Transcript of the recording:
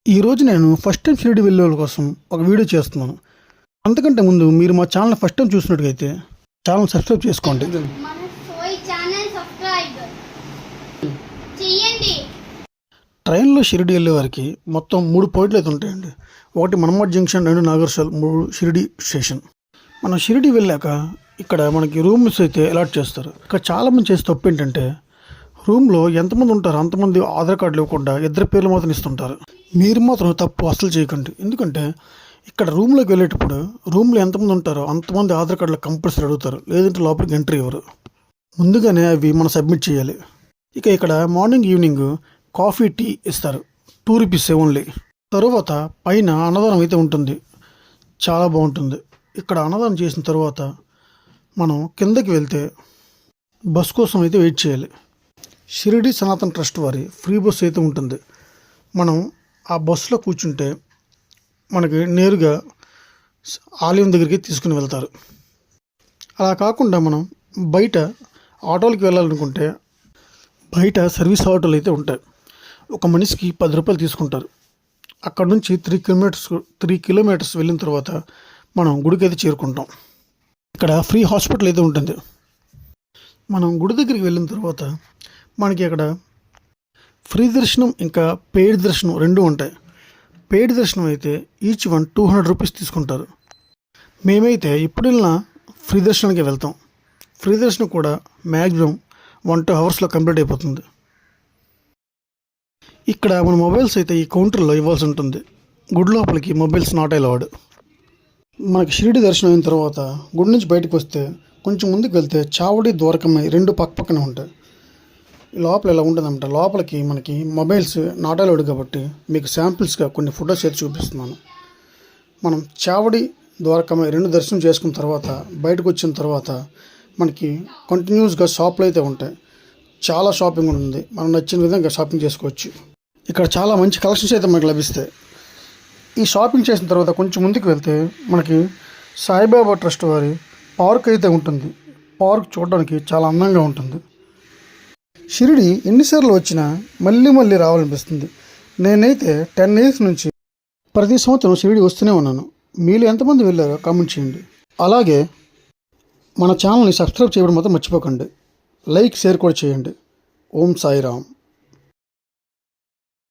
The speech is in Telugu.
ఈరోజు నేను ఫస్ట్ టైం షిరిడి వెళ్ళే వాళ్ళ కోసం ఒక వీడియో చేస్తున్నాను. అంతకంటే ముందు మీరు మా ఛానల్ ఫస్ట్ టైం చూసినట్టుగైతే ఛానల్ సబ్స్క్రైబ్ చేసుకోండి. ట్రైన్లో షిరిడి వెళ్ళే వారికి మొత్తం 3 పాయింట్లు అయితే ఉంటాయండి. ఒకటి మన్మాడ్ జంక్షన్, 2 నాగర్సల్, 3 షిరిడి స్టేషన్. మనం షిరిడి వెళ్ళాక ఇక్కడ మనకి రూమ్స్ అయితే అలాట్ చేస్తారు. ఇక్కడ చాలామంది చేసే తప్పు ఏంటంటే రూమ్లో ఎంతమంది ఉంటారో అంతమంది ఆధార్ కార్డులు ఇవ్వకుండా 2 పేర్లు మాత్రం ఇస్తుంటారు. మీరు మాత్రం తప్పు అసలు చేయకండి. ఎందుకంటే ఇక్కడ రూమ్లోకి వెళ్ళేటప్పుడు రూమ్లో ఎంతమంది ఉంటారో అంతమంది ఆధార్ కార్డులు కంపల్సరీ అడుగుతారు, లేదంటే లోపలికి ఎంట్రీ ఇవ్వరు. ముందుగానే అవి మనం సబ్మిట్ చేయాలి. ఇక ఇక్కడ మార్నింగ్ ఈవినింగ్ కాఫీ, టీ ఇస్తారు. 2 రూపీస్ ఓన్లీ. తరువాత పైన అన్నదానం అయితే ఉంటుంది, చాలా బాగుంటుంది. ఇక్కడ అన్నదానం చేసిన తర్వాత మనం కిందకి వెళ్తే బస్ కోసం అయితే వెయిట్ చేయాలి. షిరిడి సనాతన్ ట్రస్ట్ వారి ఫ్రీ బస్సు అయితే ఉంటుంది. మనం ఆ బస్సులో కూర్చుంటే మనకి నేరుగా ఆలయం దగ్గరికి తీసుకుని వెళ్తారు. అలా కాకుండా మనం బయట ఆటోలకి వెళ్ళాలనుకుంటే బయట సర్వీస్ ఆటోలు అయితే ఉంటాయి. ఒక మనిషికి 10 రూపాయలు తీసుకుంటారు. అక్కడ నుంచి 3 కిలోమీటర్స్ వెళ్ళిన తర్వాత మనం గుడికి అయితే చేరుకుంటాం. ఇక్కడ ఫ్రీ హాస్పిటల్ అయితే ఉంటుంది. మనం గుడి దగ్గరికి వెళ్ళిన తర్వాత మనకి అక్కడ ఫ్రీ దర్శనం ఇంకా పెయిడ్ దర్శనం 2 ఉంటాయి. పెయిడ్ దర్శనం అయితే ఈచ్ వన్ 200 రూపీస్ తీసుకుంటారు. మేమైతే ఎప్పుడు వెళ్ళినా ఫ్రీ దర్శనానికి వెళ్తాం. ఫ్రీ దర్శనం కూడా మ్యాక్సిమం 1-2 అవర్స్లో కంప్లీట్ అయిపోతుంది. ఇక్కడ మన మొబైల్స్ అయితే ఈ కౌంటర్లో ఇవ్వాల్సి ఉంటుంది. గుడి లోపలికి మొబైల్స్ నాట్ అలౌడ్. మనకి షిరిడి దర్శనం అయిన తర్వాత గుడి నుంచి బయటకు వస్తే కొంచెం ముందుకు వెళ్తే చావడి, ద్వారకమ్మ 2 పక్కనే ఉంటాయి. లోపల ఇలా ఉంటుందన్నమాట. లోపలికి మనకి మొబైల్స్ నాట్ అలౌడ్ కాబట్టి మీకు శాంపిల్స్గా కొన్ని ఫొటోస్ అయితే చూపిస్తున్నాను. మనం చావడి, ద్వారకమ్మ 2 దర్శనం చేసుకున్న తర్వాత బయటకు వచ్చిన తర్వాత మనకి కంటిన్యూస్గా షాపులు అయితే ఉంటాయి. చాలా షాపింగ్ ఉంటుంది. మనం నచ్చిన విధంగా షాపింగ్ చేసుకోవచ్చు. ఇక్కడ చాలా మంచి కలెక్షన్స్ అయితే మనకు లభిస్తాయి. ఈ షాపింగ్ చేసిన తర్వాత కొంచెం ముందుకు వెళ్తే మనకి సాయిబాబా ట్రస్ట్ వారి పార్క్ అయితే ఉంటుంది. పార్క్ చూడడానికి చాలా అందంగా ఉంటుంది. షిరిడి ఎన్నిసార్లు వచ్చినా మళ్ళీ రావాలనిపిస్తుంది. నేనైతే 10 ఇయర్స్ నుంచి ప్రతి సంవత్సరం షిరిడి వస్తూనే ఉన్నాను. మీరు ఎంతమంది వెళ్ళారో కామెంట్ చేయండి. అలాగే మన ఛానల్ని సబ్స్క్రైబ్ చేయడం మాత్రం మర్చిపోకండి. లైక్, షేర్ కూడా చేయండి. ఓం సాయిరామ్.